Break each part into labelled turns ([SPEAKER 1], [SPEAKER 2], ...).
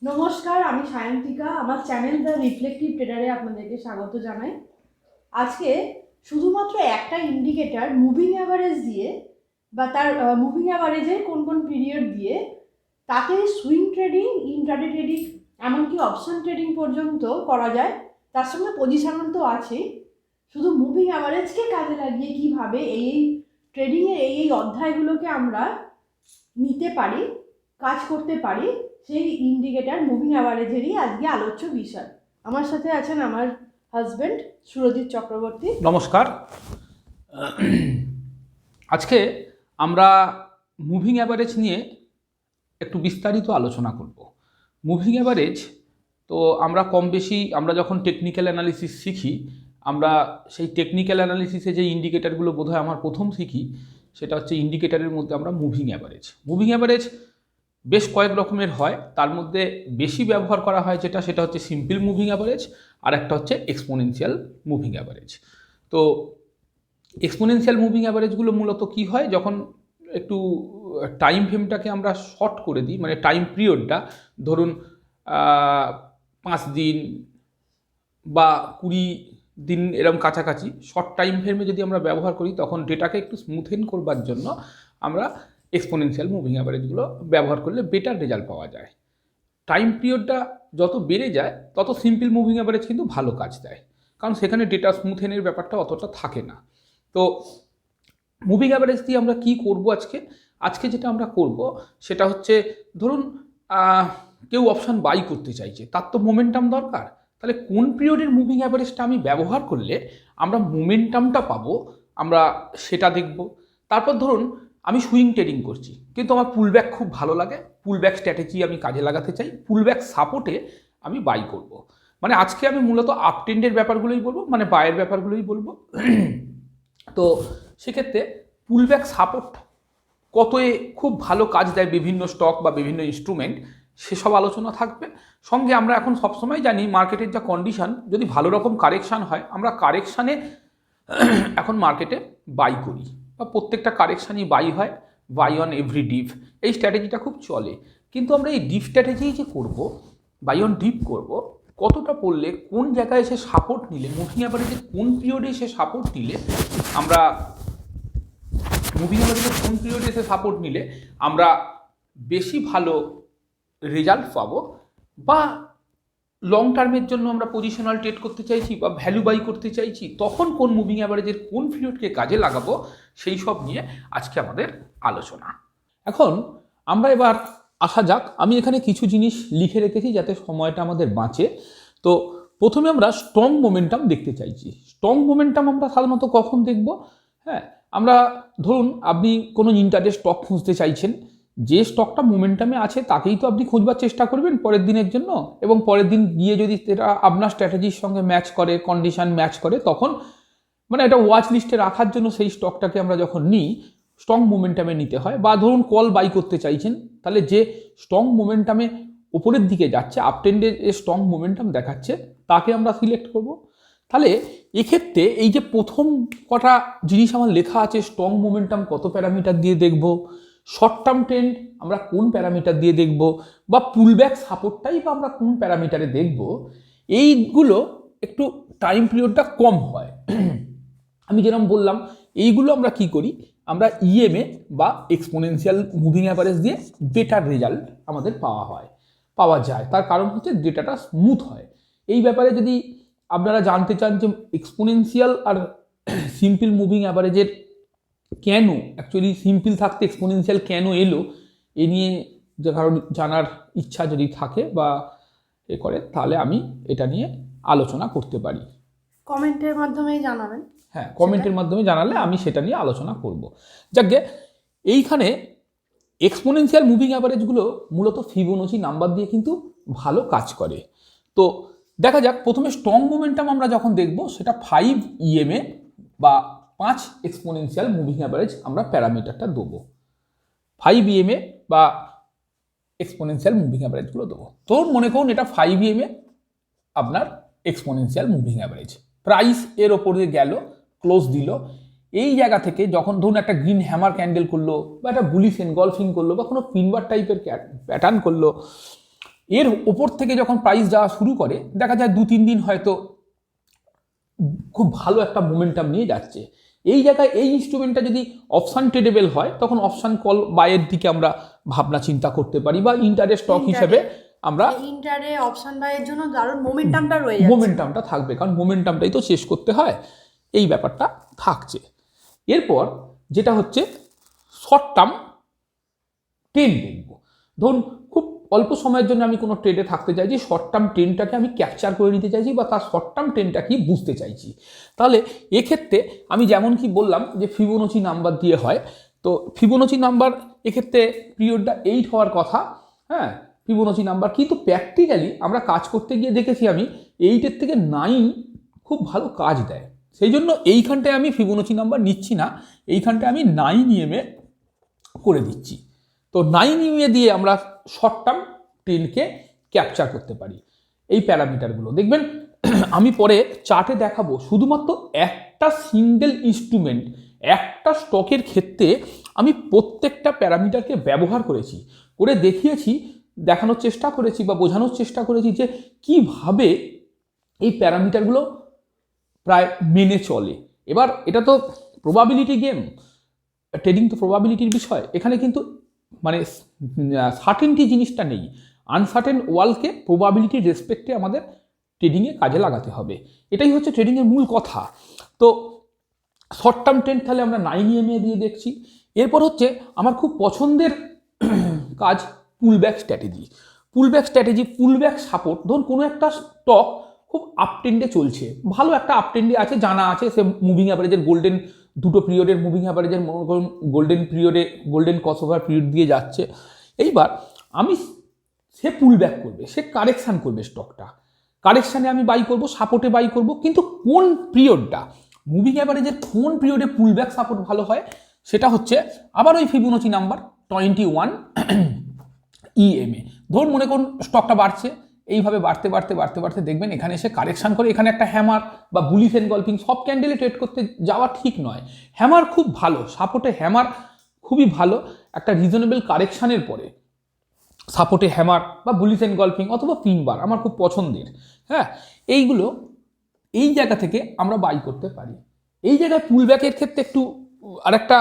[SPEAKER 1] নমস্কার, আমি সায়ন্তিকা। আমার চ্যানেল দ্য রিফ্লেক্টিভ ট্রেডারে আপনাদেরকে স্বাগত জানাই। আজকে শুধুমাত্র একটা ইন্ডিকেটর মুভিং অ্যাভারেজ দিয়ে বা তার মুভিং অ্যাভারেজের কোন কোন পিরিয়ড দিয়ে তাতে সুইং ট্রেডিং, ইন্ট্রাডে ট্রেডিং, এমনকি অপশন ট্রেডিং পর্যন্ত করা যায়। তার সঙ্গে পজিশনাল তো আছেই। শুধু মুভিং অ্যাভারেজকে কাজে লাগিয়ে কীভাবে এই ট্রেডিংয়ের এই অধ্যায়গুলোকে আমরা নিতে পারি, কাজ করতে পারি, সেই ইন্ডিকেটর মুভিং অ্যাভারেজেরই আজকে আলোচ্য বিষয়। আমার সাথে আছেন আমার হাজব্যান্ড সুরজিৎ চক্রবর্তী।
[SPEAKER 2] নমস্কার। আজকে আমরা মুভিং অ্যাভারেজ নিয়ে একটু বিস্তারিত আলোচনা করব। মুভিং অ্যাভারেজ তো আমরা কম বেশি আমরা যখন টেকনিক্যাল অ্যানালিসিস শিখি, আমরা সেই টেকনিক্যাল অ্যানালিসিসে যে ইন্ডিকেটারগুলো বোধহয় আমার প্রথম শিখি, সেটা হচ্ছে ইন্ডিকেটারের মধ্যে আমরা মুভিং অ্যাভারেজ। মুভিং অ্যাভারেজ বেশ কয়েক রকমের হয়, তার মধ্যে বেশি ব্যবহার করা হয় সেটা হচ্ছে সিম্পল মুভিং অ্যাভারেজ, আর একটা হচ্ছে এক্সপোনেনশিয়াল মুভিং অ্যাভারেজ। তো এক্সপোনেনশিয়াল মুভিং অ্যাভারেজগুলো মূলত কি হয়, যখন একটু টাইম ফ্রেমটাকে আমরা শর্ট করে দিই, মানে টাইম পিরিয়ডটা ধরুন 5 দিন বা 20 দিন এরকম কাছাকাছি শর্ট টাইম ফ্রেমে যদি আমরা ব্যবহার করি, তখন ডেটাকে একটু স্মুথেন করবার জন্য আমরা এক্সপোনেনশিয়াল মুভিং অ্যাভারেজগুলো ব্যবহার করলে বেটার রেজাল্ট পাওয়া যায়। টাইম পিরিয়ডটা যত বেড়ে যায় তত সিম্পল মুভিং অ্যাভারেজ কিন্তু ভালো কাজ দেয়, কারণ সেখানে ডেটা স্মুথেনের ব্যাপারটা অতটা থাকে না। তো মুভিং অ্যাভারেজ দিয়ে আমরা কি করব আজকে যেটা আমরা করব সেটা হচ্ছে, ধরুন কেউ অপশান বাই করতে চাইছে, তার তো মোমেন্টাম দরকার। তাহলে কোন পিরিয়ডের মুভিং অ্যাভারেজটা আমি ব্যবহার করলে আমরা মোমেন্টামটা পাবো, আমরা সেটা দেখব। তারপর ধরুন আমি সুইং ট্রেডিং করছি, কিন্তু আমার পুলব্যাক খুব ভালো লাগে, পুলব্যাক স্ট্র্যাটেজি আমি কাজে লাগাতে চাই, পুলব্যাক সাপোর্টে আমি বাই করব। মানে আজকে আমি মূলত আপ ট্রেন্ডের ব্যাপারগুলোই বলবো, মানে বায়ের ব্যাপারগুলোই বলবো। তো সেক্ষেত্রে পুলব্যাক সাপোর্ট কতই খুব ভালো কাজ দেয় বিভিন্ন স্টক বা বিভিন্ন ইনস্ট্রুমেন্ট, সেসব আলোচনা থাকবে। সঙ্গে আমরা এখন সবসময় জানি মার্কেটের যা কন্ডিশন, যদি ভালো রকম কারেকশান হয়, আমরা কারেকশানে এখন মার্কেটে বাই করি, বা প্রত্যেকটা কারেকশানই বাই হয়, বাই অন এভরি ডিপ, এই স্ট্র্যাটেজিটা খুব চলে। কিন্তু আমরা এই ডিপ স্ট্র্যাটেজি যে করব, বাই অন ডিপ করব, কতটা পড়লে কোন জায়গায় এসে সাপোর্ট নিলে, মুভিং অ্যাভারেজে কোন পিরিয়ডে এসে সাপোর্ট নিলে আমরা মুভিং অ্যাভারেজে কোন পিরিয়ডে এসে সাপোর্ট নিলে আমরা বেশি ভালো রেজাল্ট পাবো, বা লং টার্মের জন্য আমরা পজিশনাল ট্রেড করতে চাইছি বা ভ্যালু বাই করতে চাইছি, তখন কোন মুভিং অ্যাভারেজের কোন পিরিয়ডকে কাজে লাগাবো, সেই সব নিয়ে আজকে আমাদের আলোচনা। এখন আমরা এবার আসা যাক, আমি এখানে কিছু জিনিস লিখে রেখেছি যাতে সময়টা আমাদের বাঁচে। তো প্রথমে আমরা স্ট্রং মোমেন্টাম দেখতে চাইছি। স্ট্রং মোমেন্টাম আমরা সাধারণত কখন দেখব? হ্যাঁ, আমরা ধরুন আপনি কোনো ইন্টারডে স্টক খুঁজতে চাইছেন, যে স্টকটা মোমেন্টামে আছে তাকেই তো আপনি খুঁজবার চেষ্টা করবেন পরের দিনের জন্য, এবং পরের দিন গিয়ে যদি এটা আপনার স্ট্র্যাটেজির সঙ্গে ম্যাচ করে, কন্ডিশন ম্যাচ করে, তখন মানে এটা ওয়াচ লিস্টে রাখার জন্য সেই স্টকটাকে আমরা যখন নিই, স্ট্রং মোমেন্টামে নিতে হয়। বা ধরুন কল বাই করতে চাইছেন, তাহলে যে স্ট্রং মোমেন্টামে ওপরের দিকে যাচ্ছে, আপ ট্রেন্ডের যে স্ট্রং মোমেন্টাম দেখাচ্ছে, তাকে আমরা সিলেক্ট করব। তাহলে এক্ষেত্রে এই যে প্রথম কটা জিনিস আমার লেখা আছে, স্ট্রং মোমেন্টাম কত প্যারামিটার দিয়ে দেখব, শর্ট টার্ম ট্রেন্ড আমরা কোন প্যারামিটার দিয়ে দেখব, বা পুলব্যাক সাপোর্টটাই বা আমরা কোন প্যারামিটারে দেখব, এইগুলো একটু টাইম পিরিয়ডটা কম হয়। আমি যেরকম বললাম, এইগুলো আমরা কি করি, আমরা ইএমএ বা এক্সপোনেনশিয়াল মুভিং অ্যাভারেজ দিয়ে বেটার রেজাল্ট আমাদের পাওয়া যায়। তার কারণ হচ্ছে ডেটাটা স্মুথ হয়। এই ব্যাপারে যদি আপনারা জানতে চান যে এক্সপোনেনশিয়াল আর সিম্পল মুভিং অ্যাভারেজের কেন, অ্যাকচুয়ালি সিম্পল থাকতে এক্সপোনেনশিয়াল কেন এলো, এ নিয়ে যে কারণ জানার ইচ্ছা যদি থাকে বা এ করে, তাহলে আমি এটা নিয়ে আলোচনা করতে পারি।
[SPEAKER 1] কমেন্টের মাধ্যমেই জানাবেন।
[SPEAKER 2] হ্যাঁ, কমেন্টের মাধ্যমে জানালে আমি সেটা নিয়ে আলোচনা করব। যাকে এইখানে এক্সপোনেনশিয়াল মুভিং অ্যাভারেজগুলো মূলত ফিবোনাচি নাম্বার দিয়ে কিন্তু ভালো কাজ করে। তো দেখা যাক, প্রথমে স্ট্রং মোমেন্টাম আমরা যখন দেখব, সেটা 5 ইএমএ বা 5 এক্সপোনেনশিয়াল মুভিং অ্যাভারেজ আমরা প্যারামিটারটা দেবো। 5 ইএমএ বা এক্সপোনেনশিয়াল মুভিং অ্যাভারেজগুলো দেবো। তো মনে করুন এটা 5 ইএমএ আপনার এক্সপোনেনশিয়াল মুভিং অ্যাভারেজ, প্রাইস এর ওপরে গেল, ক্লোজ দিল, এই জায়গা থেকে যখন ধরুন একটা গ্রিন হ্যামার ক্যান্ডেল করলো, বা একটা বুলিশ এনগলফিং করলো, বা কোনো পিনবার টাইপের প্যাটার্ন করলো, এর ওপর থেকে যখন প্রাইস যাওয়া শুরু করে দেখা যায় 2-3 দিন হয়তো খুব ভালো একটা মোমেন্টাম নিয়ে যাচ্ছে। এই জায়গায় এই ইনস্ট্রুমেন্টটা যদি অপশান ট্রেডেবল হয় তখন অপশান কল বাইয়ের দিকে আমরা ভাবনা চিন্তা করতে পারি, বা ইন্টারে স্টক হিসেবে আমরা
[SPEAKER 1] ইন্টারে অপশন বাইয়ের জন্য দারুণ মোমেন্টামটা রয়ে যাচ্ছে,
[SPEAKER 2] মোমেন্টামটা থাকবে, কারণ মোমেন্টামটাই তো শেষ করতে হয়, এই ব্যাপারটা থাকছে। এরপর যেটা হচ্ছে শর্ট টার্ম ট্রেন্ড দেখব। ধরুন খুব অল্প সময়ের জন্য আমি কোনো ট্রেডে থাকতে চাইছি, শর্ট টার্ম ট্রেন্ডটাকে আমি ক্যাপচার করে নিতে চাইছি বা তার শর্ট টার্ম ট্রেন্ডটা কি বুঝতে চাইছি। তাহলে এক্ষেত্রে আমি যেমন কি বললাম যে ফিবোনাচি নাম্বার দিয়ে হয়, তো ফিবোনাচি নাম্বার এক্ষেত্রে পিরিয়ডটা 8 হওয়ার কথা। হ্যাঁ, ফিবোনাচি নাম্বার, কিন্তু প্র্যাকটিক্যালি আমরা কাজ করতে গিয়ে দেখেছি আমি 8-এর থেকে 9 খুব ভালো কাজ দেয়। সেই জন্য এইখানটায় আমি ফিবোনাচি নাম্বার নিচ্ছি না, এইখানটায় আমি 9 EMA করে দিচ্ছি। তো 9 EMA দিয়ে আমরা শর্ট টার্ম ট্রেন্ডকে ক্যাপচার করতে পারি। এই প্যারামিটারগুলো দেখবেন আমি পরে চার্টে দেখাবো। শুধুমাত্র একটা সিঙ্গেল ইনস্ট্রুমেন্ট, একটা স্টকের ক্ষেত্রে আমি প্রত্যেকটা প্যারামিটারকে ব্যবহার করেছি, করে দেখিয়েছি, দেখানোর চেষ্টা করেছি বা বোঝানোর চেষ্টা করেছি যে কিভাবে এই প্যারামিটারগুলো প্রায় মেনে চলে। এবার এটা তো প্রবাবিলিটি গেম, ট্রেডিং তো প্রবাবিলিটির বিষয়, এখানে কিন্তু মানে সার্টেনটি জিনিসটা নেই। আনসার্টেন ওয়ার্ল্ডকে প্রবাবিলিটির রেসপেক্টে আমাদের ট্রেডিংয়ে কাজে লাগাতে হবে, এটাই হচ্ছে ট্রেডিংয়ের মূল কথা। তো শর্ট টার্ম ট্রেন্ড তাহলে আমরা 9 EMA দিয়ে দেখছি। এরপর হচ্ছে আমার খুব পছন্দের কাজ pullback strategy. Pullback strategy, pullback support. ধরুন কোনো একটা স্টক খুব আপ ট্রেন্ডে চলছে, ভালো একটা আপ ট্রেন্ডে আছে, জানা আছে সে মুভিং অ্যাভারেজের গোল্ডেন দুটো পিরিয়ডের মুভিং অ্যাভারেজের গোল্ডেন পিরিয়ডে গোল্ডেন ক্রসওভার পিরিয়ড দিয়ে যাচ্ছে। এইবার আমি সে পুল ব্যাক করবে, সে কারেকশান করবে, স্টকটা কারেকশানে আমি বাই করব, সাপোর্টে বাই করব, কিন্তু কোন পিরিয়ডটা মুভিং অ্যাভারেজের কোন পিরিয়ডে পুল ব্যাক সাপোর্ট ভালো হয় সেটা হচ্ছে আবার ওই ফিবোনাচি নাম্বার 21 EMA। ধরুন মনে করুন স্টকটা বাড়ছে, এইভাবে বাড়তে বাড়তে বাড়তে বাড়তে দেখবেন এখানে এসে কারেকশান করে, এখানে একটা হ্যামার বা বুলিশ এনগলফিং, সব ক্যান্ডেলে ট্রেড করতে যাওয়া ঠিক নয়। হ্যামার খুব ভালো, সাপোর্টে হ্যামার খুবই ভালো, একটা রিজনেবল কারেকশানের পরে সাপোর্টে হ্যামার বা বুলিশ এনগলফিং অথবা পিন বার আমার খুব পছন্দের। হ্যাঁ, এইগুলো এই জায়গা থেকে আমরা বাই করতে পারি। এই জায়গায় পুলব্যাকের ক্ষেত্রে একটু আরেকটা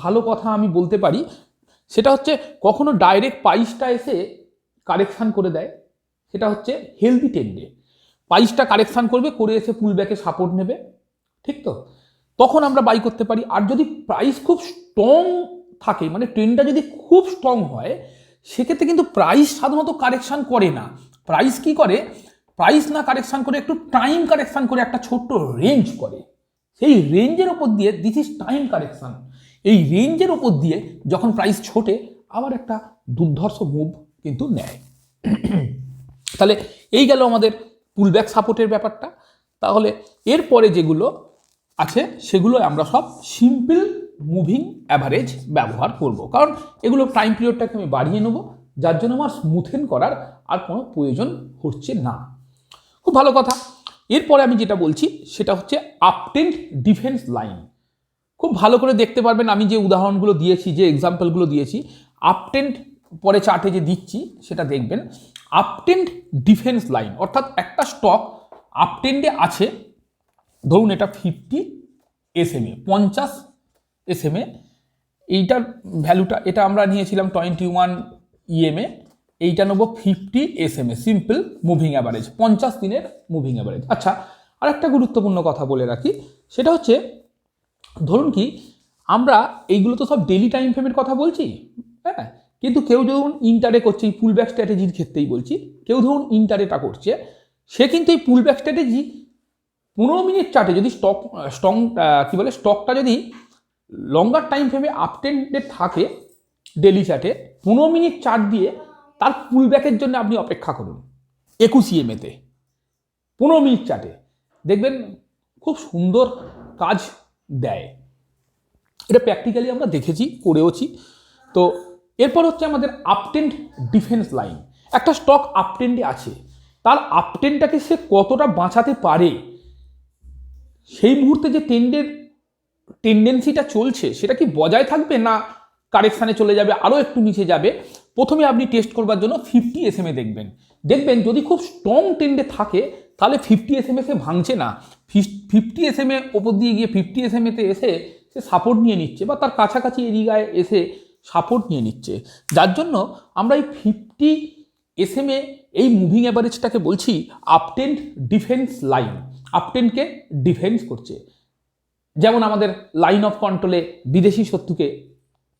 [SPEAKER 2] ভালো কথা আমি বলতে পারি, সেটা হচ্ছে কখনো ডাইরেক্ট প্রাইসটা এসে কারেকশান করে দেয়, সেটা হচ্ছে হেলদি ট্রেন্ডে প্রাইসটা কারেকশান করবে, করে এসে পুলব্যাকে সাপোর্ট নেবে, ঠিক তো, তখন আমরা বাই করতে পারি। আর যদি প্রাইস খুব স্ট্রং থাকে, মানে ট্রেন্ডটা যদি খুব স্ট্রং হয়, সেক্ষেত্রে কিন্তু প্রাইস সাধারণত কারেকশান করে না। প্রাইস কি করে, প্রাইস না কারেকশান করে একটু টাইম কারেকশান করে একটা ছোট্ট রেঞ্জ করে, সেই রেঞ্জের ওপর দিয়ে দিস ইজ টাইম কারেকশান, এই রেঞ্জের ওপর দিয়ে যখন প্রাইস ছোটে আবার একটা দুর্ধর্ষ মুভ কিন্তু নেয়। তাহলে এই গেল আমাদের পুলব্যাক সাপোর্টের ব্যাপারটা। তাহলে এরপরে যেগুলো আছে সেগুলো আমরা সব সিম্পল মুভিং অ্যাভারেজ ব্যবহার করব, কারণ এগুলো টাইম পিরিয়ডটাকে আমি বাড়িয়ে নেব, যার জন্য আমার স্মুথেন করার আর কোনো প্রয়োজন হচ্ছে না। খুব ভালো কথা। এরপরে আমি যেটা বলছি সেটা হচ্ছে আপট্রেন্ড ডিফেন্স লাইন। খুব ভালো করে দেখতে পারবেন আমি যে উদাহরণগুলো দিয়েছি, যে এক্সাম্পলগুলো দিয়েছি, আপট্রেন্ড পরে চার্টে যে দিচ্ছি সেটা দেখবেন। আপট্রেন্ড ডিফেন্স লাইন অর্থাৎ একটা স্টক আপট্রেন্ডে আছে, ধরুন এটা 50 SMA, 50 SMA, এইটার ভ্যালুটা এটা আমরা নিয়েছিলাম 21 EMA, এইটা নেবো 50 SMA, সিম্পল মুভিং অ্যাভারেজ, 50 দিনের মুভিং অ্যাভারেজ। আচ্ছা, আর একটা গুরুত্বপূর্ণ কথা বলে রাখি, সেটা হচ্ছে ধরুন কি আমরা এইগুলো তো সব ডেলি টাইম ফ্রেমের কথা বলছি, হ্যাঁ, কিন্তু কেউ ধরুন ইন্টারে করছে, এই পুলব্যাক স্ট্র্যাটেজির ক্ষেত্রেই বলছি, কেউ ধরুন ইন্টারেটা করছে, সে কিন্তু এই পুলব্যাক স্ট্র্যাটেজি 15 মিনিট চার্টে যদি স্টকটা যদি লঙ্গার টাইম ফ্রেমে আপট্রেন্ডে থাকে, ডেলি চার্টে 15 মিনিট চার্ট দিয়ে তার পুলব্যাকের জন্য আপনি অপেক্ষা করুন 21 EMA-তে 15 মিনিট চার্টে, দেখবেন খুব সুন্দর কাজ দেয়। এটা প্র্যাকটিক্যালি আমরা দেখেছি, করেওছি। তো এরপর হচ্ছে আমাদের আপট্রেন্ড ডিফেন্স লাইন। একটা স্টক আপট্রেন্ডে আছে, তার আপট্রেন্ডটাকে সে কতটা বাঁচাতে পারে, সেই মুহূর্তে যে টেন্ডেন্সিটা চলছে সেটা কি বজায় থাকবে, না কারেকশানে চলে যাবে, আরও একটু নিচে যাবে, প্রথমে আপনি টেস্ট করবার জন্য 50 SMA দেখবেন যদি খুব স্ট্রং ট্রেন্ডে থাকে তাহলে 50 SMA সে ভাঙছে না, 50 SMA ওপর দিয়ে গিয়ে 50 SMA-তে এসে সে সাপোর্ট নিয়ে নিচ্ছে বা তার কাছাকাছি এরিয়ায় এসে সাপোর্ট নিয়ে নিচ্ছে। যার জন্য আমরা এই 50 SMA এই মুভিং অ্যাভারেজটাকে বলছি আপট্রেন্ড ডিফেন্স লাইন। আপট্রেন্ডকে ডিফেন্স করছে, যেমন আমাদের লাইন অফ কন্ট্রোলে বিদেশি শত্রুকে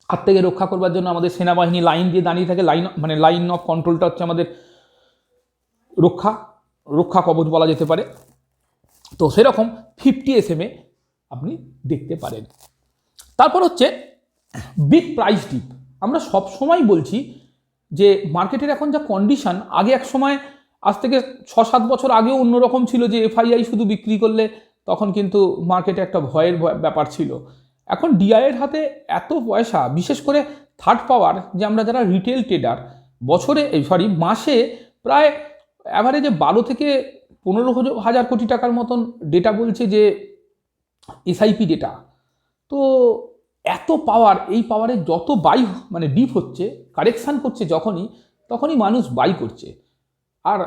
[SPEAKER 2] হাত থেকে রক্ষা করবার জন্য আমাদের সেনাবাহিনী লাইন দিয়ে দাঁড়িয়ে থাকে। লাইন অফ কন্ট্রোলটা হচ্ছে আমাদের রক্ষা কবচ বলা যেতে পারে। তো সেরকম 50 SMA আপনি দেখতে পারেন। তারপর হচ্ছে বিগ প্রাইস ডিপ। আমরা সব সময় বলছি যে মার্কেটের এখন যা কন্ডিশন, আগে এক সময় আজ থেকে 6-7 বছর আগেও অন্যরকম ছিল, যে FII শুধু বিক্রি করলে তখন কিন্তু মার্কেটে একটা ভয়ের ব্যাপার ছিল। এখন ডিআইয়ের হাতে এত পয়সা, বিশেষ করে থার্ড পাওয়ার, যে আমরা যারা রিটেল ট্রেডার মাসে প্রায় অ্যাভারেজে 12 থেকে 15,000 কোটি টাকার মতন ডেটা বলছে যে SIP ডেটা। তো এত পাওয়ার, এই পাওয়ারের যত বাই ডিপ হচ্ছে, কারেকশান করছে তখনই মানুষ বাই করছে। আর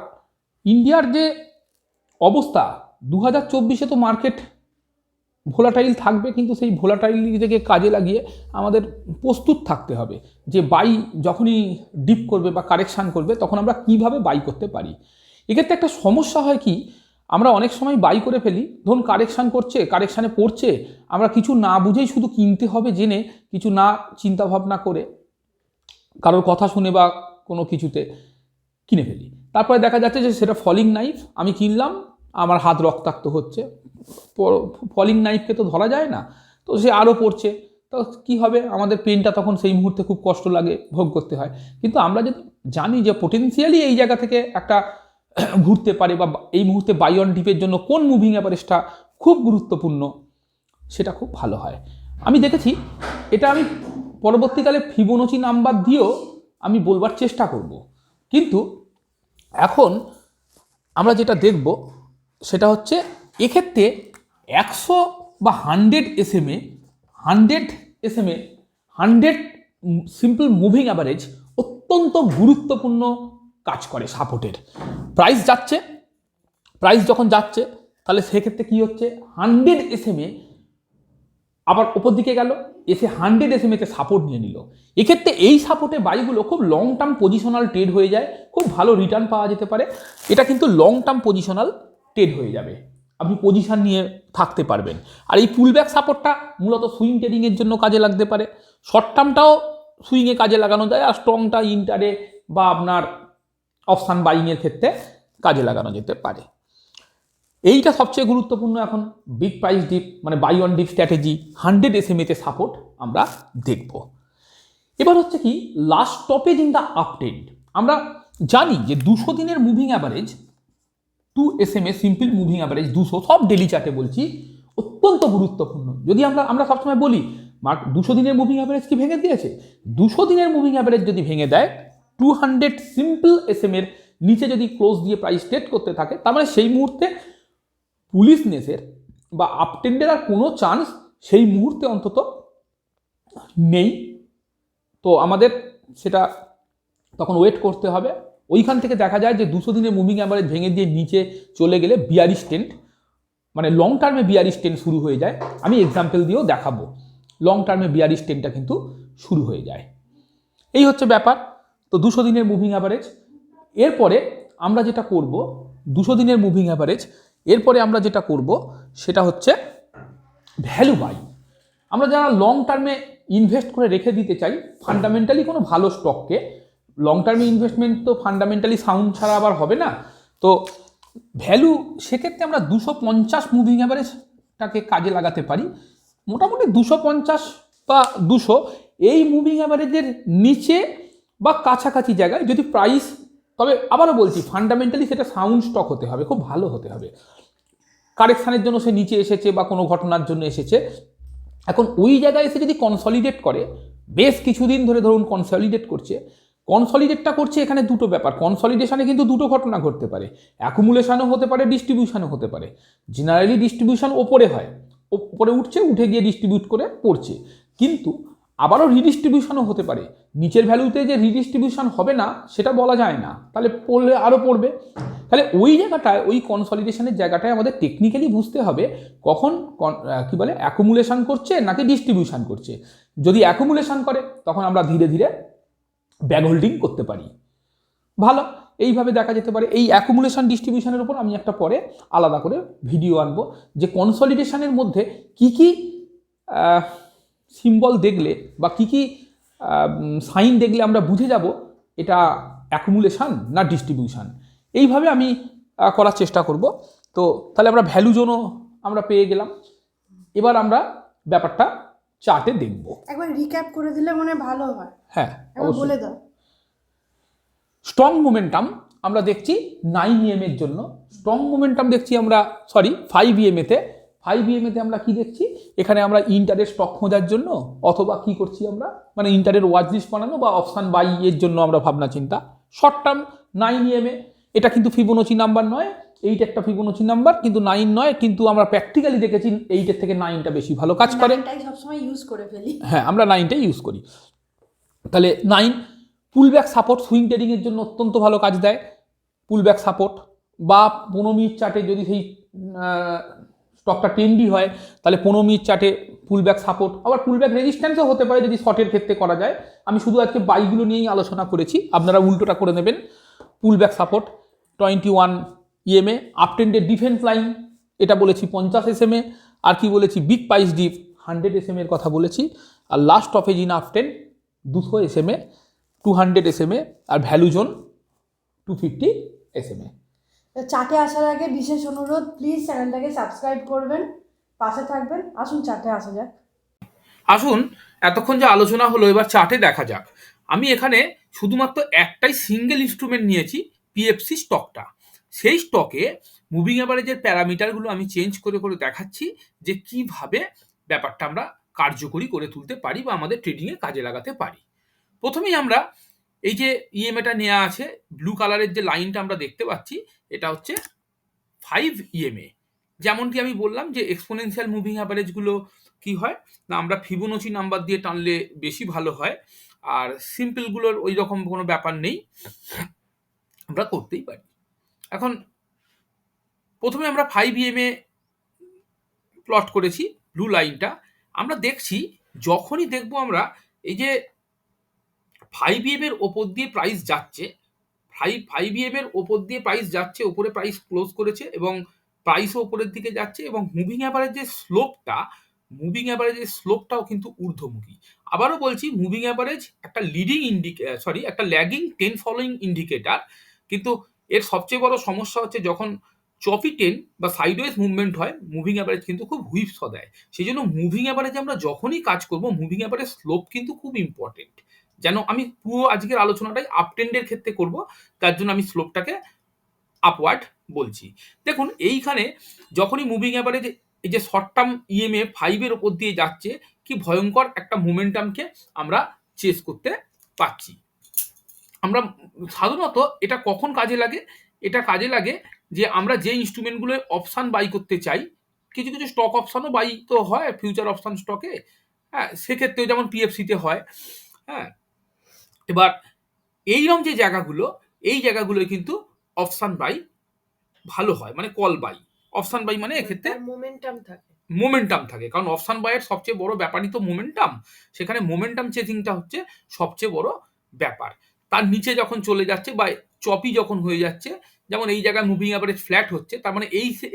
[SPEAKER 2] ইন্ডিয়ার যে অবস্থা 2024-এ তো মার্কেট ভোলাটাইল থাকবে, কিন্তু সেই ভোলাটাইলটাকে কাজে লাগিয়ে আমাদের প্রস্তুত থাকতে হবে যে বাই যখনই ডিপ করবে বা কারেকশান করবে তখন আমরা কিভাবে বাই করতে পারি। এক্ষেত্রে একটা সমস্যা হয় কি, আমরা অনেক সময় বাই করে ফেলি, ধরুন কারেকশান করছে, কারেকশানে পড়ছে, আমরা কিছু না বুঝেই শুধু কিনতে হবে জেনে, কিছু না চিন্তা ভাবনা করে কারোর কথা শুনে বা কোনো কিছুতে কিনে ফেলি। তারপরে দেখা যাচ্ছে যে সেটা ফলিং নাইফ, আমি কিনলাম, আমার হাত রক্তাক্ত হচ্ছে। ফলিং নাইফকে তো ধরা যায় না, তো সে আরও পড়ছে, তো কী হবে, আমাদের পেনটা তখন সেই মুহূর্তে খুব কষ্ট লাগে, ভোগ করতে হয়। কিন্তু আমরা যদি জানি যে পোটেন্সিয়ালি এই জায়গা থেকে একটা ঘুরতে পারে বা এই মুহূর্তে বাই অন ডিপের জন্য কোন মুভিং অ্যাভারেজটা খুব গুরুত্বপূর্ণ, সেটা খুব ভালো হয়। আমি দেখেছি, এটা আমি পরবর্তীকালে ফিবোনাচি নাম্বার দিয়েও আমি বলবার চেষ্টা করব। কিন্তু এখন আমরা যেটা দেখব সেটা হচ্ছে এক্ষেত্রে 100 বা 100 SMA 100 সিম্পল মুভিং অ্যাভারেজ অত্যন্ত গুরুত্বপূর্ণ কাজ করে সাপোর্টের। প্রাইস যখন যাচ্ছে তাহলে সেক্ষেত্রে কি হচ্ছে, 100 SMA আবার ওপর দিকে গেল, এসে 100 SMA-তে সাপোর্ট নিয়ে নিল। এক্ষেত্রে এই সাপোর্টে বাইগুলো খুব লং টার্ম পজিশনাল ট্রেড হয়ে যায়, খুব ভালো রিটার্ন পাওয়া যেতে পারে। এটা কিন্তু লং টার্ম পজিশনাল ট্রেড হয়ে যাবে, আপনি পজিশন নিয়ে থাকতে পারবেন। আর এই পুলব্যাক সাপোর্টটা মূলত সুইং ট্রেডিংয়ের জন্য কাজে লাগতে পারে, শর্ট টার্মটাও সুইংয়ে কাজে লাগানো যায়, আর স্ট্রংটা ইন্টারে বা আপনার অপশান বাইংয়ের ক্ষেত্রে কাজে লাগানো যেতে পারে। এইটা সবচেয়ে গুরুত্বপূর্ণ এখন big price dip, buy on dip strategy 100 SMA-তে সাপোর্ট আমরা দেখব। এবার হচ্ছে কি last stoppage in the up trend. আমরা জানি যে 200 দিনের moving average 2 SMA simple moving average 200, সব ডেলি চার্টে বলছি, অত্যন্ত গুরুত্বপূর্ণ। যদি আমরা সবসময় বলি 200 দিনের মুভিং অ্যাভারেজ কি ভেঙে দিয়েছে, 200 দিনের মুভিং অ্যাভারেজ যদি ভেঙে দেয়, 200 সিম্পল SMA-র নিচে যদি ক্লোজ দিয়ে প্রাইস ট্রেড করতে থাকে, তার মানে সেই মুহূর্তে পুলিশনেসের বা আপট্রেন্ডের আর কোনো চান্স সেই মুহূর্তে অন্তত নেই। তো আমাদের সেটা তখন ওয়েট করতে হবে। ওইখান থেকে দেখা যায় যে 200 দিনের মুভিং অ্যাভারেজ ভেঙে দিয়ে নিচে চলে গেলে বিয়ারিশ ট্রেন্ড, লং টার্মে বিয়ারিশ ট্রেন্ড শুরু হয়ে যায়। আমি এক্সাম্পল দিয়েও দেখাবো, লং টার্মে বিয়ারিশ ট্রেন্ডটা কিন্তু শুরু হয়ে যায়। এই হচ্ছে ব্যাপার। তো 200 দিনের মুভিং অ্যাভারেজ, এরপরে আমরা যেটা করব 200 দিনের মুভিং অ্যাভারেজ, এরপরে আমরা যেটা করব সেটা হচ্ছে ভ্যালু বাই। আমরা যারা লং টার্মে ইনভেস্ট করে রেখে দিতে চাই ফান্ডামেন্টালি কোনো ভালো স্টককে, লং টার্মে ইনভেস্টমেন্ট তো ফান্ডামেন্টালি সাউন্ড ছাড়া আবার হবে না, তো ভ্যালু সেক্ষেত্রে আমরা 250 মুভিং অ্যাভারেজটাকে কাজে লাগাতে পারি। মোটামুটি 250 বা 200 এই মুভিং অ্যাভারেজের নিচে বা কাছাকাছি জায়গায় যদি প্রাইস, তবে আবারও বলছি ফান্ডামেন্টালি সেটা সাউন্ড স্টক হতে হবে, খুব ভালো হতে হবে। কারেকশানের জন্য সে নিচে এসেছে বা কোনো ঘটনার জন্য এসেছে, এখন ওই জায়গায় এসে যদি কনসলিডেট করে, বেশ কিছুদিন ধরে ধরুন কনসলিডেটটা করছে, এখানে দুটো ব্যাপার, কনসলিডেশনে কিন্তু দুটো ঘটনা ঘটতে পারে, অ্যাকুমুলেশনও হতে পারে, ডিস্ট্রিবিউশনও হতে পারে। জেনারেলি ডিস্ট্রিবিউশন ওপরে হয়, ওপরে উঠছে, উঠে গিয়ে ডিস্ট্রিবিউট করে পড়ছে, কিন্তু আবারও রিডিস্ট্রিবিউশনও হতে পারে। নিচের ভ্যালুতে যে রিডিস্ট্রিবিউশন হবে না সেটা বলা যায় না, তাহলে পড়লে আরও পড়বে। তাহলে ওই জায়গাটায়, ওই কনসলিডেশনের জায়গাটায় আমাদের টেকনিক্যালি বুঝতে হবে কখন কি বলে অ্যাকুমুলেশন করছে নাকি ডিস্ট্রিবিউশন করছে। যদি অ্যাকুমুলেশন করে তখন আমরা ধীরে ধীরে ব্যাক হোল্ডিং করতে পারি। ভালো, এইভাবে দেখা যেতে পারে। এই অ্যাকুমুলেশন ডিস্ট্রিবিউশনের উপর আমি একটা পরে আলাদা করে ভিডিও আনবো, যে কনসলিডেশনের মধ্যে কি কি সিম্বল দেখলে বা কি কি সাইন দেখলে আমরা বুঝে যাব এটা অ্যাকুমুলেশন না ডিস্ট্রিবিউশন। এইভাবে আমি করার চেষ্টা করব। তো তাহলে আমরা ভ্যালু জোনও আমরা পেয়ে গেলাম। এবার আমরা ব্যাপারটা চার্টে দেখব।
[SPEAKER 1] একবার রিক্যাপ করে দিলে মনে হয় ভালো হয়।
[SPEAKER 2] হ্যাঁ,
[SPEAKER 1] একবার বলে দাও।
[SPEAKER 2] স্ট্রং মোমেন্টাম আমরা দেখছি 9 এর জন্য, স্ট্রং মোমেন্টাম দেখছি আমরা 5 তে। 5 তে আমরা কি দেখছি, এখানে আমরা ইন্টারের স্টক খোঁজার জন্য অথবা কি করছি আমরা, মানে ইন্টারের ওয়াচ লিস্ট বানানো বা অপশান বাই এর জন্য আমরা ভাবনা চিন্তা। শর্ট টার্ম 9 এটা কিন্তু ফিবোনাচি নাম্বার নয়, 8 একটা ফিবোনাচি নাম্বার, কিন্তু 9 নয়। কিন্তু আমরা প্র্যাকটিক্যালি দেখেছি 8-এর থেকে 9টা বেশি ভালো কাজ করে।
[SPEAKER 1] সবসময় ইউজ করে ফেলি।
[SPEAKER 2] হ্যাঁ, আমরা 9টাই ইউজ করি। তাহলে 9 পুলব্যাক সাপোর্ট সুইং ট্রেডিংয়ের জন্য অত্যন্ত ভালো কাজ দেয়। পুলব্যাক সাপোর্ট বা 15 মিনিট চার্টে যদি সেই স্টকটা ট্রেন্ডি হয় তাহলে 15 মিনিট চার্টে পুলব্যাক সাপোর্ট, আবার পুলব্যাক রেজিস্ট্যান্সও হতে পারে যদি শর্টের ক্ষেত্রে করা যায়। আমি শুধু আজকে বাইগুলো নিয়েই আলোচনা করেছি, আপনারা উল্টোটা করে নেবেন। পুলব্যাক সাপোর্ট 21 EMA, আপ ট্রেন্ডের ডিফেন্স লাইন এটা বলেছি 50 SMA, আর কি বলেছি বিগ প্রাইস ডিপ 100 SMA এর কথা বলেছি, আর last stoppage in up trend 200 SMA, 200 SMA, আর ভ্যালু জোন 250 SMA।
[SPEAKER 1] চার্টে আসার আগে বিশেষ অনুরোধ, প্লিজ চ্যানেলটাকে সাবস্ক্রাইব করবেন, পাশে থাকবেন। আসুন চার্টে আসা যাক।
[SPEAKER 2] আসুন, এতক্ষণ যে আলোচনা হলো এবার চার্টে দেখা যাক। আমি এখানে শুধুমাত্র একটাই সিঙ্গেল ইনস্ট্রুমেন্ট নিয়েছি, পিএফসি স্টকটা। সেই স্টকে মুভিং অ্যাভারেজের প্যারামিটারগুলো আমি চেঞ্জ করে করে দেখাচ্ছি যে কিভাবে ব্যাপারটা আমরা কার্যকরী করে তুলতে পারি বা আমাদের ট্রেডিংয়ে কাজে লাগাতে পারি। প্রথমেই আমরা এই যে ইএমএটা নেওয়া আছে, ব্লু কালারের যে লাইনটা আমরা দেখতে পাচ্ছি, এটা হচ্ছে 5 EMA। যেমনটি আমি বললাম যে এক্সপোনেনশিয়াল মুভিং অ্যাভারেজগুলো কি হয় না, আমরা ফিবোনাচি নাম্বার দিয়ে টানলে বেশি ভালো হয়, আর সিম্পলগুলোর ওই রকম কোনো ব্যাপার নেই, আমরা করতেই পারি। এখন প্রথমে আমরা 5 EMA প্লট করেছি, ব্লু লাইনটা। আমরা দেখছি যখনই দেখবো আমরা এই যে 5 EMA এর ওপর দিয়ে প্রাইস যাচ্ছে, 5 EMA এর ওপর দিয়ে প্রাইস যাচ্ছে, ওপরে প্রাইস ক্লোজ করেছে এবং প্রাইসও উপরের দিকে যাচ্ছে, এবং মুভিং অ্যাভারেজের স্লোপটাও কিন্তু ঊর্ধ্বমুখী। আবারও বলছি, মুভিং অ্যাভারেজ একটা একটা ল্যাগিং ট্রেন্ড ফলোইং ইন্ডিকেটর, কিন্তু এর সবচেয়ে বড় সমস্যা হচ্ছে যখন চপি ট্রেন্ড বা সাইডওয়েজ মুভমেন্ট হয়, মুভিং অ্যাভারেজ কিন্তু খুব হুইপস দেয়। সেই জন্য মুভিং অ্যাভারেজে আমরা যখনই কাজ করব, মুভিং অ্যাভারেজ স্লোপ কিন্তু খুব ইম্পর্টেন্ট। যেন আমি পুরো আজকের আলোচনাটাই আপ ট্রেন্ডের ক্ষেত্রে করব, তার জন্য আমি স্লোপটাকে আপওয়ার্ড বলছি। দেখুন এইখানে যখনই মুভিং অ্যাভারেজ এই যে শর্ট টার্ম ইএমএ 5-এর ওপর দিয়ে যাচ্ছে, কি ভয়ঙ্কর একটা মোমেন্টামকে আমরা চেস করতে পারছি। আমরা সাধারণত এটা কখন কাজে লাগে, এটা কাজে লাগে যে আমরা যে ইনস্ট্রুমেন্টগুলো অপশান বাই করতে চাই, কিছু কিছু স্টক অপশানও বাই তো হয় ফিউচার অপশান স্টকে, হ্যাঁ, সেক্ষেত্রেও যেমন পিএফসিতে হয়। হ্যাঁ, এবার এইরকম যে জায়গাগুলো, এই জায়গাগুলোয় কিন্তু অপশান বাই ভালো হয়, মানে কল বাই। অপশান বাই মানে এক্ষেত্রে মোমেন্টাম থাকে, কারণ অপশান বাইয়ের সবচেয়ে বড় ব্যাপারই তো মোমেন্টাম। সেখানে মোমেন্টাম চেজিংটা হচ্ছে সবচেয়ে বড় ব্যাপার। তার নিচে যখন চলে যাচ্ছে বা চপি যখন হয়ে যাচ্ছে, যেমন এই জায়গায় মুভিং অ্যাভারেজ ফ্ল্যাট হচ্ছে, তার মানে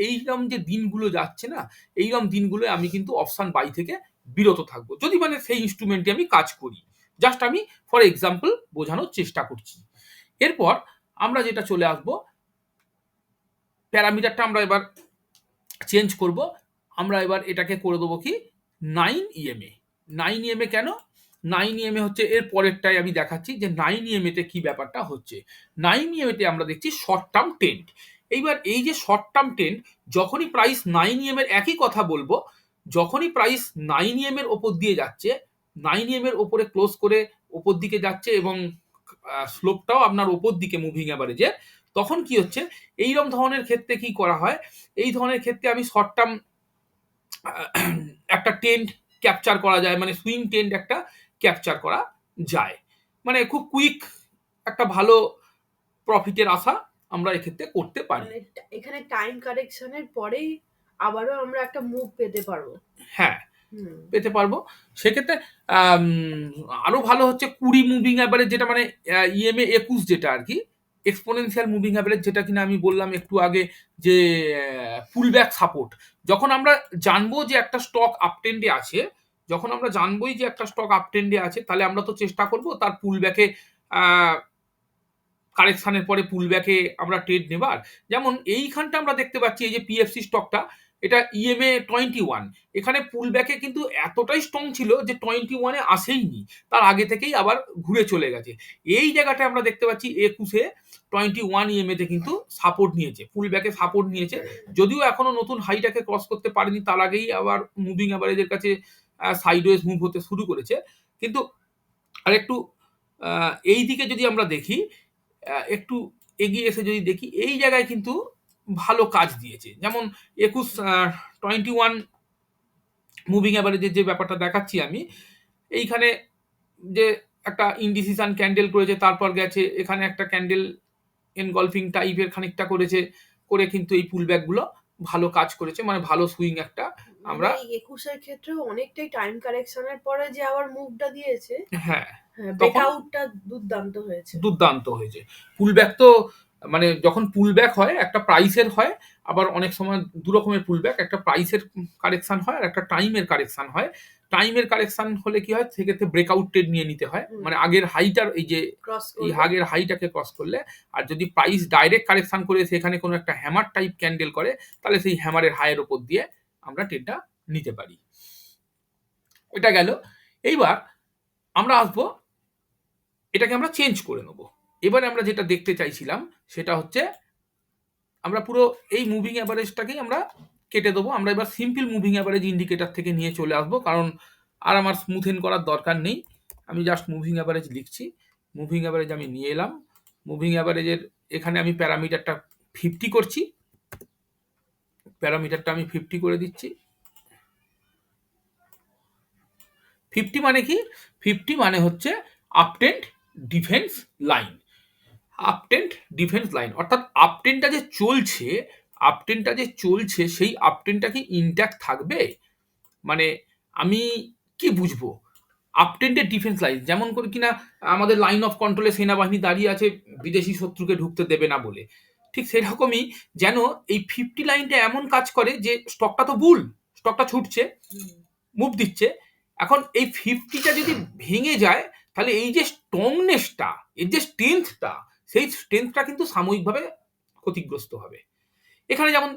[SPEAKER 2] এইরকম যে দিনগুলো যাচ্ছে না, এইরকম দিনগুলোয় আমি কিন্তু অপশান বাই থেকে বিরত থাকবো, যদি মানে সেই ইনস্ট্রুমেন্টে আমি কাজ করি। জাস্ট আমি ফর এক্সাম্পল বোঝানোর চেষ্টা করছি। এরপর আমরা যেটা চলে আসবো, প্যারামিটারটা আমরা এবার চেঞ্জ করব। আমরা এবার এটাকে করে দেবো কি 9 EMA। 9 EMA কেন? 9 EMA হচ্ছে এর পরেরটাই আমি দেখাচ্ছি যে 9 EMA তে কি ব্যাপারটা হচ্ছে। 9 EMA তে আমরা দেখছি শর্ট টার্ম ট্রেন্ড। এইবার এই যে শর্ট টার্ম ট্রেন্ড, যখনই প্রাইস 9 EMA এর একই কথা বলবো, যখনই প্রাইস 9 EMA এর ওপর দিয়ে যাচ্ছে, 9 EMA এর ওপরে ক্লোজ করে ওপর দিকে যাচ্ছে এবং স্লোপটাও আপনার ওপর দিকে মুভিং অ্যাভারেজের, তখন কি হচ্ছে, এইরকম ধরনের ক্ষেত্রে কি করা হয়, এই ধরনের ক্ষেত্রে আমি শর্ট টার্ম একটা ট্রেন্ড ক্যাপচার করা যায়, মানে সুইং ট্রেন্ড একটা ক্যাপচার করা যায়। মানে খুব কুইক একটা ভালো প্রফিটের আশা আমরা এক্ষেত্রে করতে পারি।
[SPEAKER 1] মানে এখানে টাইম কারেকশনের পরেই আবারও আমরা একটা মুভ পেতে পারবো।
[SPEAKER 2] হ্যাঁ, পেতে পারবো। সেক্ষেত্রে আরো ভালো হচ্ছে 20 মুভিং অ্যাভারেজ, যেটা মানে ইএমএ 21 যেটা আর কি, এক্সপোনেনশিয়াল মুভিং অ্যাভারেজ, যেটা কিনা আমি বললাম একটু আগে যে পুলব্যাক সাপোর্ট। যখন আমরা জানবো যে একটা স্টক আপট্রেন্ডে আছে, যখন আমরা জানবোই যে একটা স্টক আপট্রেন্ডে আছে, তাহলে আমরা তো চেষ্টা করব তার পুলব্যাকে কারেকশনের পরে পুলব্যাকে আমরা ট্রেড নেবার। যেমন এইখানটা আমরা দেখতে পাচ্ছি এই যে পিএফসি স্টকটা, এটা ইএমএ 21, এখানে পুলব্যাকে কিন্তু এতটাই স্ট্রং ছিল যে 21-এ আসেইনি, তার আগে থেকেই আবার ঘুরে চলে গেছে। এই জায়গাটা আমরা দেখতে পাচ্ছি 21-এ 21 ইএমএতে কিন্তু সাপোর্ট নিয়েছে, পুলব্যাকে সাপোর্ট নিয়েছে, যদিও এখনো নতুন হাইটাকে ক্রস করতে পারেনি, তার আগেই আবার মুভিং অ্যাভারেজের কাছে সাইডওয়েজ মুভ হতে শুরু করেছে। কিন্তু আরেকটু এই দিকে যদি আমরা দেখি, একটু এগিয়ে এসে যদি দেখি, এই জায়গায় কিন্তু ভালো কাজ দিয়েছে। যেমন 21 মুভিং অ্যাভারেজের যে ব্যাপারটা দেখাচ্ছি আমি, এইখানে যে একটা ইনডিসিশন ক্যান্ডেল করেছে, তারপর গেছে এখানে একটা ক্যান্ডেল এনগলফিং টাইপের খানিকটা করেছে, করে কিন্তু এই পুলব্যাকগুলো ভালো কাজ করেছে, মানে ভালো সুইং একটা আমরা
[SPEAKER 1] 21-এর ক্ষেত্রেও অনেকটাই টাইম কারেকশনের পরে যে আবার মুভটা দিয়েছে,
[SPEAKER 2] হ্যাঁ
[SPEAKER 1] ব্রেকআউটটা দুর্দান্ত হয়েছে।
[SPEAKER 2] দুর্দান্ত হয়েছে। পুলব্যাক তো মানে যখন পুলব্যাক হয় একটা প্রাইসের হয়, আবার অনেক সময় দু রকমের পুলব্যাক, একটা প্রাইসের কারেকশন হয় আর একটা টাইমের কারেকশন হয়। টাইমের কারেকশন হলে কি হয়, সেক্ষেত্রে ব্রেকআউট ট্রেড নিয়ে নিতে হয়, মানে আগের হাইটার এই যে এই আগের হাইটাকে ক্রস করলে। আর যদি প্রাইস ডাইরেক্ট কারেকশন করে সেখানে কোনো একটা হ্যামার টাইপ ক্যান্ডেল করে, তাহলে সেই হ্যামারের হাইয়ের উপর দিয়ে আমরা ট্রেডটা নিতে পারি। এটা গেল। এইবার আমরা আসবো, এটাকে আমরা চেঞ্জ করে নেব। এবারে আমরা যেটা দেখতে চাইছিলাম সেটা হচ্ছে, আমরা পুরো এই মুভিং অ্যাভারেজটাকেই আমরা কেটে দেবো। আমরা এবার সিম্পল মুভিং অ্যাভারেজ ইন্ডিকেটর থেকে নিয়ে চলে আসবো, কারণ আর আমার স্মুথেন করার দরকার নেই। আমি জাস্ট মুভিং অ্যাভারেজ লিখছি, মুভিং অ্যাভারেজ আমি নিয়ে এলাম। মুভিং অ্যাভারেজের এখানে আমি প্যারামিটারটা 50 করছি, প্যারামিটারটা আমি 50 করে দিচ্ছি। 50 মানে কি? 50 মানে হচ্ছে uptrend defence line. Uptrend defence line অর্থাৎ আপট্রেন্ডটা যে চলছে, আপট্রেন্ডটা যে চলছে সেই আপট্রেন্ডটা কি ইনট্যাক্ট থাকবে? মানে আমি কি বুঝবো আপট্রেন্ডের ডিফেন্স লাইন? যেমন করে কিনা আমাদের লাইন অফ কন্ট্রোলে সেনাবাহিনী দাঁড়িয়ে আছে বিদেশি শত্রুকে ঢুকতে দেবে না বলে, ঠিক সেরকমই যেন এই 50 লাইনটা এমন কাজ করে যে স্টকটা তো বুল, স্টকটা ছুটছে, মুভ দিচ্ছে। এখন এই 50টা যদি ভেঙে যায়, তাহলে এই যে স্ট্রংনেসটা, এর যে স্ট্রেংথটা, সেই স্ট্রেংথটা কিন্তু সাময়িকভাবে ক্ষতিগ্রস্ত হবে। এখানে যেমন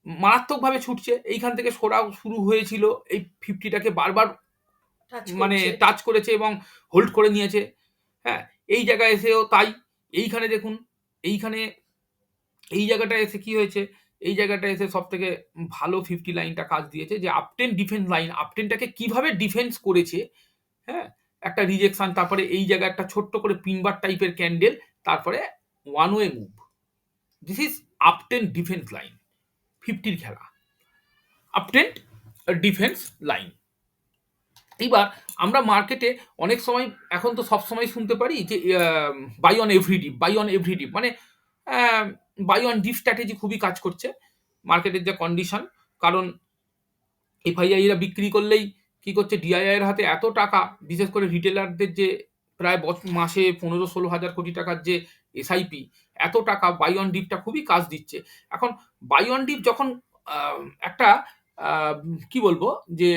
[SPEAKER 2] মারাত্মকভাবে ছুটছে, এইখান থেকে সরা শুরু হয়েছিল, এই 50টাকে বারবার মানে টাচ করেছে এবং হোল্ড করে নিয়েছে। হ্যাঁ, এই জায়গায় এসেও তাই। এইখানে দেখুন, এইখানে এই জায়গাটা এসে কি হয়েছে, এই জায়গাটা এসে সব থেকে ভালো 50 লাইনটা কাজ দিয়েছে, যে আপটেন ডিফেন্স লাইন, আপটেনটাকে কিভাবে ডিফেন্স করেছে। হ্যাঁ, একটা রিজেকশন, তারপরে এই জায়গায় একটা ছোট্ট করে পিনবার টাইপের ক্যান্ডেল, তারপরে one way move. This is uptrend defence line, 50-র খেলা, আপটেন ডিফেন্স লাইন। এইবার আমরা মার্কেটে অনেক সময়, এখন তো সব সময় শুনতে পারি যে buy on every dip, buy on every dip, মানে বাই অন ডিপ স্ট্র্যাটেজি খুবই কাজ করছে মার্কেটের যে কন্ডিশন। কারণ এফআইআইরা বিক্রি করলেই কি করছে, ডিআইআইয়ের হাতে এত টাকা, বিশেষ করে রিটেলারদের যে প্রায় মাসে 15-16 হাজার কোটি টাকার যে এসআইপি, এত টাকা বাই অন ডিপটা খুবই কাজ দিচ্ছে। এখন বাই অন ডিপ যখন একটা কি বলবো যে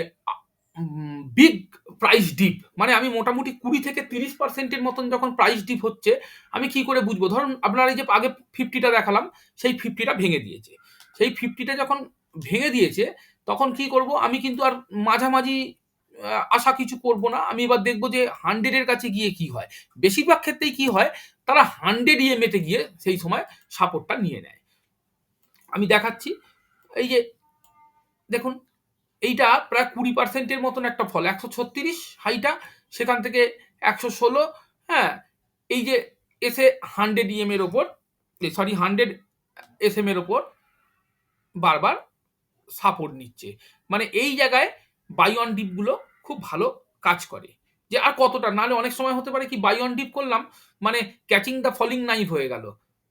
[SPEAKER 2] বিগ প্রাইস ডিপ, মানে আমি মোটামুটি 20-30% মতন যখন প্রাইস ডিপ হচ্ছে, আমি কি করে বুঝবো? ধরুন আপনার এই যে আগে 50টা দেখালাম, সেই 50টা ভেঙে দিয়েছে। সেই 50টা যখন ভেঙে দিয়েছে, তখন কি করব? আমি কিন্তু আর মাঝামাঝি আশা কিছু করব না। আমি এবার দেখব যে 100-এর কাছে গিয়ে কি হয়। বেশিরভাগ ক্ষেত্রেই কি হয়, তারা 100 ইএমএতে গিয়ে সেই সময় সাপোর্টটা নিয়ে নেয়। আমি দেখাচ্ছি, এই যে দেখুন, এইটা প্রায় 20%-এর মতন একটা ফল, 136 হাইটা, সেখান থেকে 116। হ্যাঁ, এই যে এসে 100 ইএম এর ওপর, সরি 100 এসএম এর ওপর বারবার সাপোর্ট নিচ্ছে। মানে এই জায়গায় বাই অন ডিপগুলো খুব ভালো কাজ করে। যে আর কতটা, নাহলে অনেক সময় হতে পারে কি বাই অন ডিপ করলাম, মানে ক্যাচিং দ্য ফলিং নাইফ হয়ে গেল,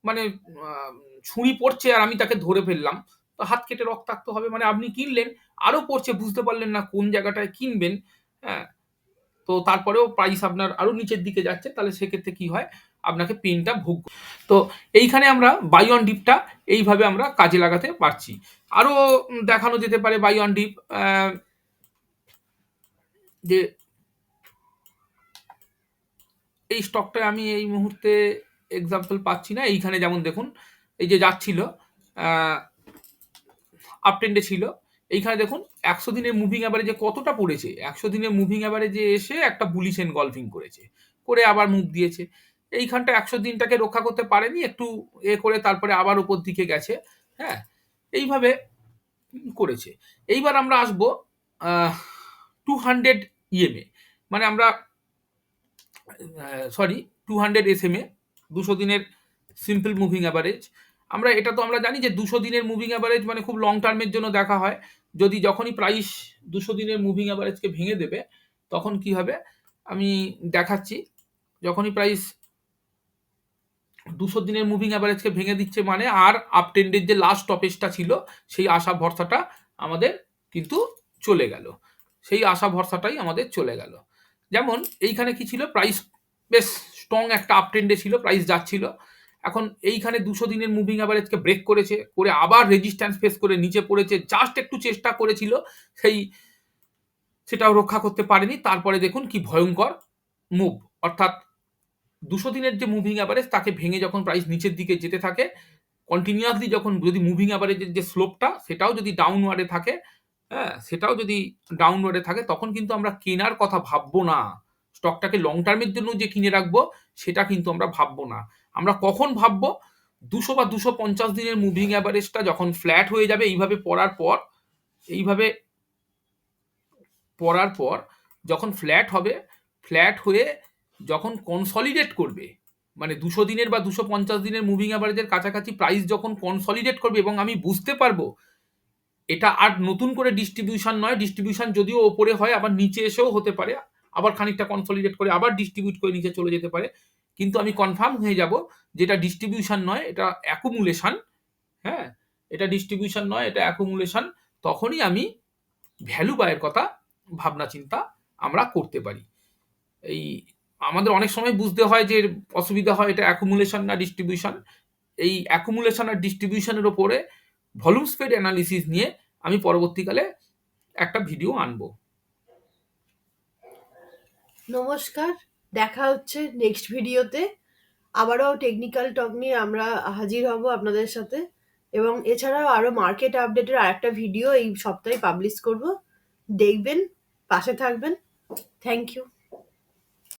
[SPEAKER 2] মানে আহ, ছুরি পড়ছে আর আমি তাকে ধরে ফেললাম, তো হাত কেটে রক্তাক্ত হবে। মানে আপনি কিনলেন, আরো পড়ছে, বুঝতে পারলেন না কোন জায়গাটায় কিনবেন, হ্যাঁ, তো তারপরেও প্রাইস আপনার আরো নিচের দিকে যাচ্ছে, তাহলে সেক্ষেত্রে কি হয়, আপনাকে পেনটা ভোগ তো এইখানে আমরা বাই অন ডিপটা এইভাবে আমরা কাজে লাগাতে পারছি। আরো দেখানো যেতে পারে বাই অন ডিপ, যে এই স্টকটা আমি এই মুহূর্তে এক্সাম্পল পাচ্ছি না। এইখানে যেমন দেখুন, এই যে যাচ্ছিল আপ ট্রেন্ডে ছিল, এইখানে দেখুন 100 দিনের মুভিং অ্যাভারেজে কতটা পড়েছে, 100 দিনের মুভিং অ্যাভারেজে এসে একটা বুলিশ এনগলফিং করেছে, করে আবার মুভ দিয়েছে। এইখানটা 100 দিনটাকে রক্ষা করতে পারেনি, একটু করে তারপরে আবার উপর দিকে গেছে, হ্যাঁ, এইভাবে করেছে। এইবার আমরা আসবো 200 EMA, মানে আমরা সরি 200 SMA, 200 দিনের সিম্পল মুভিং অ্যাভারেজ। আমরা এটা তো আমরা জানি যে 200 দিনের মুভিং অ্যাভারেজ মানে খুব লং টার্মের জন্য দেখা হয়। যদি যখনই প্রাইস 200 দিনের মুভিং অ্যাভারেজকে ভেঙে দেবে, তখন কি হবে আমি দেখাচ্ছি। যখনই প্রাইস 200 দিনের মুভিং অ্যাভারেজকে ভেঙে দিচ্ছে, মানে আর আপ ট্রেন্ডের যে লাস্ট স্টপেজটা ছিল, সেই আশা ভরসাটা আমাদের কিন্তু চলে গেল, সেই আশা ভরসাটাই আমাদের চলে গেল। যেমন এইখানে কি ছিল, প্রাইস বেশ স্ট্রং একটা আপ ট্রেন্ডে ছিল, প্রাইস যাচ্ছিল, এখন এইখানে 200 দিনের মুভিং অ্যাভারেজকে ব্রেক করেছে, করে আবার রেজিস্ট্যান্স ফেস করে নিচে পড়েছে, জাস্ট একটু চেষ্টা করেছিল, সেটাও রক্ষা করতে পারেনি। তারপরে দেখুন কি ভয়ঙ্কর মুভ, অর্থাৎ 200 দিনের যে মুভিং অ্যাভারেজ তাকে ভেঙে যখন প্রাইস নিচের দিকে যেতে থাকে, কন্টিনিউয়াসলি যখন যদি মুভিং অ্যাভারেজের যে স্লোপটা সেটাও যদি ডাউনওয়ার্ডে থাকে, হ্যাঁ, সেটাও যদি ডাউনওয়ার্ডে থাকে, তখন কিন্তু আমরা কেনার কথা ভাববো না। স্টকটাকে লং টার্মের জন্য যে কিনে রাখবো সেটা কিন্তু আমরা ভাববো না। আমরা কখন ভাববো, 200 বা 250 দিনের মুভিং অ্যাভারেজটা যখন ফ্ল্যাট হয়ে যাবে, এইভাবে এইভাবে পড়ার পর যখন ফ্ল্যাট হবে, ফ্ল্যাট হয়ে যখন কনসলিডেট করবে, মানে 200 দিনের বা 250 দিনের মুভিং অ্যাভারেজের কাছাকাছি প্রাইস যখন কনসলিডেট করবে, এবং আমি বুঝতে পারবো এটা আর নতুন করে ডিস্ট্রিবিউশন নয়, ডিস্ট্রিবিউশন যদিও ওপরে হয় আবার নিচে এসেও হতে পারে, আবার খানিকটা কনসলিডেট করে আবার ডিস্ট্রিবিউট করে নিচে চলে যেতে পারে, কিন্তু আমি কনফার্ম হয়ে যাব যে এটা ডিস্ট্রিবিউশন নয়, এটা অ্যাকুমুলেশন, হ্যাঁ, এটা ডিস্ট্রিবিউশন নয়, এটা অ্যাকুমুলেশন। তখনই আমি ভ্যালু বায়ের কথা ভাবনা চিন্তা আমরা করতে পারি। এই আমাদের অনেক সময় বুঝতে হয় যে অসুবিধা হয়, এটা অ্যাকুমুলেশন না ডিস্ট্রিবিউশন। এই অ্যাকুমুলেশন আর ডিস্ট্রিবিউশনের ওপরে ভলিউম স্প্রেড অ্যানালিসিস নিয়ে আমি পরবর্তীকালে একটা ভিডিও আনবো।
[SPEAKER 1] নমস্কার, দেখা হচ্ছে নেক্সট ভিডিওতে। আবারও টেকনিক্যাল টক নিয়ে আমরা হাজির হব আপনাদের সাথে, এবং এছাড়াও আরও মার্কেট আপডেটের আরেকটা ভিডিও এই সপ্তাহে পাবলিশ করব। দেখবেন, পাশে থাকবেন। Thank you.